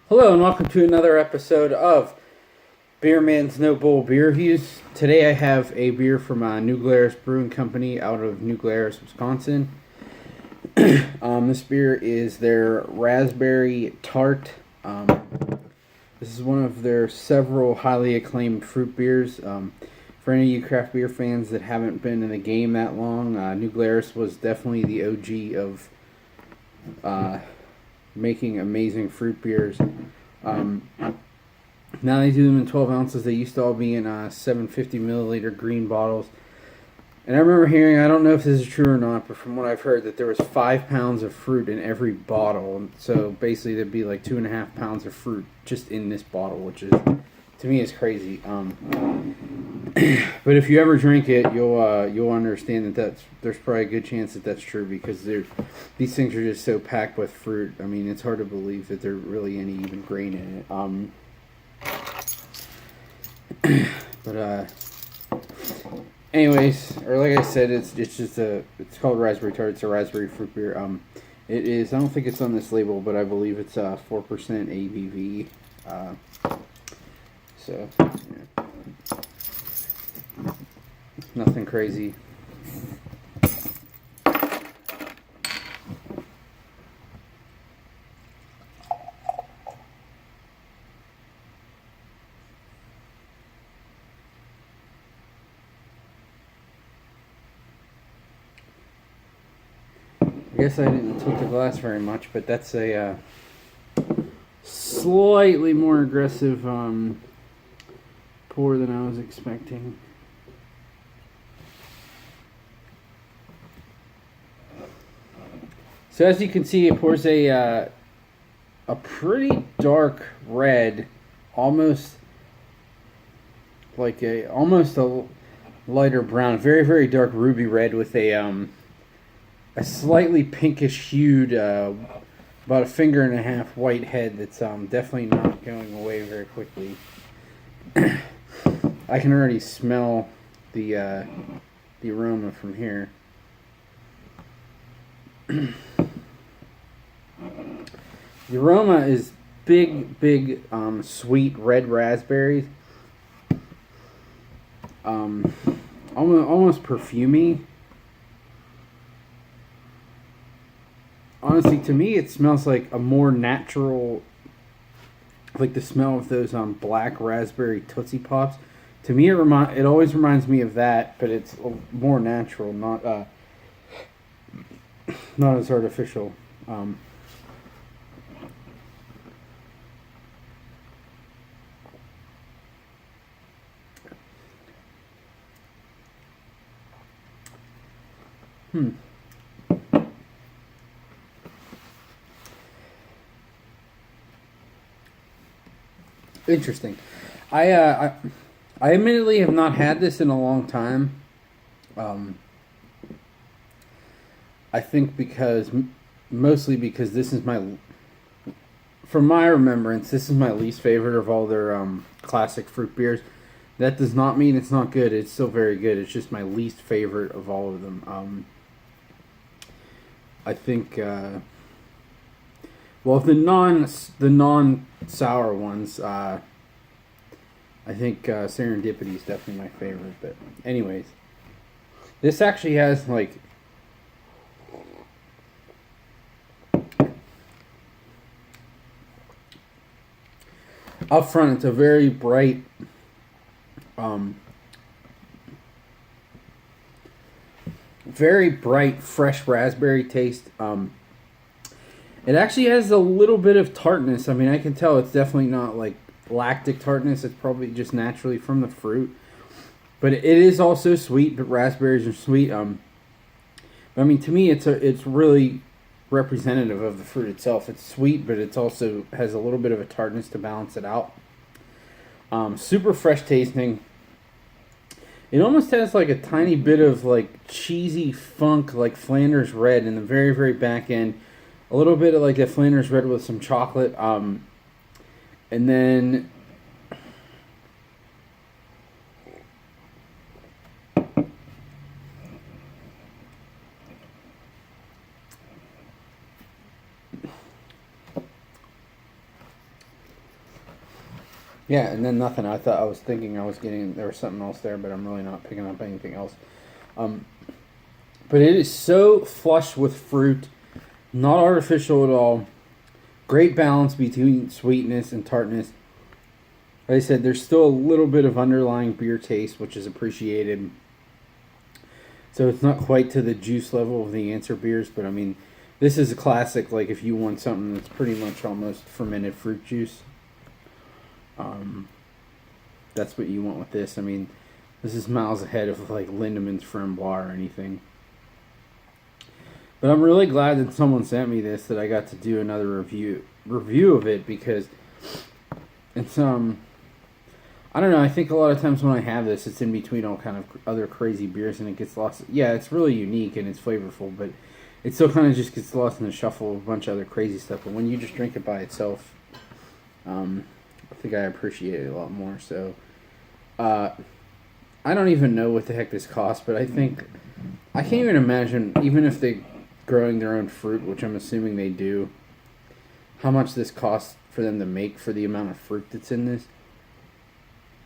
Hello and welcome to another episode of Beer Man's No Bull Beer Reviews. Today I have a beer from New Glarus Brewing Company out of New Glarus, Wisconsin. This beer is their Raspberry Tart. This is one of their several highly acclaimed fruit beers. For any of you craft beer fans that haven't been in the game that long, New Glarus was definitely the OG of making amazing fruit beers. Now they do them in 12 ounces. They used to all be in 750 milliliter green bottles. And I remember hearing, I don't know if this is true or not, but from what I've heard, that there was 5 pounds of fruit in every bottle. So basically, there'd be like 2.5 pounds of fruit just in this bottle, which is, to me, is crazy. But if you ever drink it, you'll understand that there's probably a good chance that that's true, because these things are just so packed with fruit. I mean, it's hard to believe that there's really any even grain in it. But anyways, or like I said, it's called Raspberry Tart. It's a raspberry fruit beer. It is. I don't think it's on this label, but I believe it's 4% ABV. So yeah. Nothing crazy. I guess I didn't tilt the glass very much, but that's a slightly more aggressive pour than I was expecting. So as you can see, it pours a pretty dark red, almost a lighter brown, very very dark ruby red with a slightly pinkish hued, about a finger and a half white head that's definitely not going away very quickly. I can already smell the aroma from here. The aroma is big, sweet red raspberries. Almost perfumey. Honestly, to me, it smells like a more natural, like the smell of those black raspberry Tootsie Pops. To me, it always reminds me of that, but it's more natural, not as artificial. Interesting. I admittedly have not had this in a long time. I think mostly because this is from my remembrance, this is my least favorite of all their classic fruit beers. That does not mean it's not good. It's still very good. It's just my least favorite of all of them. I think, well, the non sour ones, I think Serendipity is definitely my favorite. But anyways, this actually has like up front. It's a very bright, fresh raspberry taste. It actually has a little bit of tartness. I mean, I can tell it's definitely not like lactic tartness. It's probably just naturally from the fruit. But it is also sweet. But raspberries are sweet. But I mean, to me, it's really representative of the fruit itself. It's sweet, but it's also has a little bit of a tartness to balance it out. Super fresh tasting. It almost has like a tiny bit of like cheesy funk, like Flanders Red in the very, very back end. A little bit of like a Flanders Red with some chocolate. And then Yeah, and then nothing. I was thinking I was getting there was something else there, but I'm really not picking up anything else. Um, but it is so flush with fruit, not artificial at all. Great balance between sweetness and tartness. Like I said, there's still a little bit of underlying beer taste, which is appreciated. So it's not quite to the juice level of the Answer beers, but I mean, this is a classic. Like if you want something that's pretty much almost fermented fruit juice, um, that's what you want with this. I mean, this is miles ahead of like Lindemann's Framboise or anything. But I'm really glad that someone sent me this, that I got to do another review of it, because it's I don't know. I think a lot of times when I have this, it's in between all kind of other crazy beers, and it gets lost. Yeah, it's really unique and it's flavorful, but it still kind of just gets lost in the shuffle of a bunch of other crazy stuff. But when you just drink it by itself, I think I appreciate it a lot more. So, I don't even know what the heck this costs, but I think I can't even imagine, even if they growing their own fruit, which I'm assuming they do, how much this costs for them to make for the amount of fruit that's in this.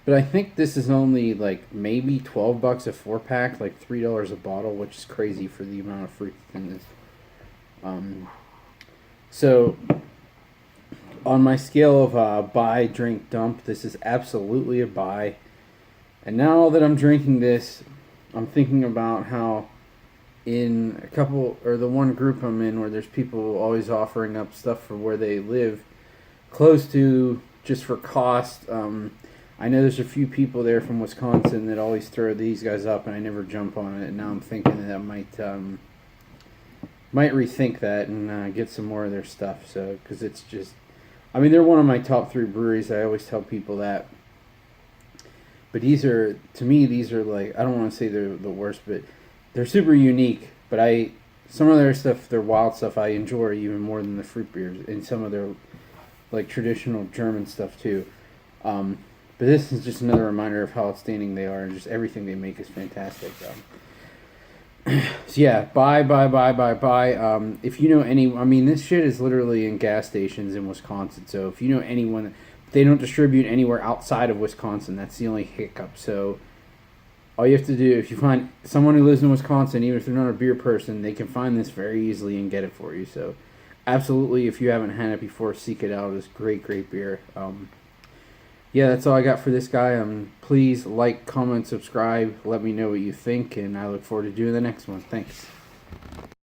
But I think this is only like maybe $12 a 4-pack, like $3 a bottle, which is crazy for the amount of fruit that's in this. So on my scale of buy, drink, dump, this is absolutely a buy. And now that I'm drinking this, I'm thinking about how in a couple, or the one group I'm in, where there's people always offering up stuff for where they live, close to, just for cost. I know there's a few people there from Wisconsin that always throw these guys up, and I never jump on it. And now I'm thinking that I might rethink that and get some more of their stuff. So, because it's just, I mean, they're one of my top 3 breweries. I always tell people that. But these are, to me, these are like, I don't want to say they're the worst, but they're super unique. But some of their stuff, their wild stuff, I enjoy even more than the fruit beers, and some of their like traditional German stuff too. But this is just another reminder of how outstanding they are, and just everything they make is fantastic. So yeah, buy. If you know any, I mean, this shit is literally in gas stations in Wisconsin. So if you know anyone, they don't distribute anywhere outside of Wisconsin. That's the only hiccup. So all you have to do, if you find someone who lives in Wisconsin, even if they're not a beer person, they can find this very easily and get it for you. So absolutely, if you haven't had it before, seek it out. It's great beer. Yeah, that's all I got for this guy. Please like, comment, subscribe. Let me know what you think, and I look forward to doing the next one. Thanks.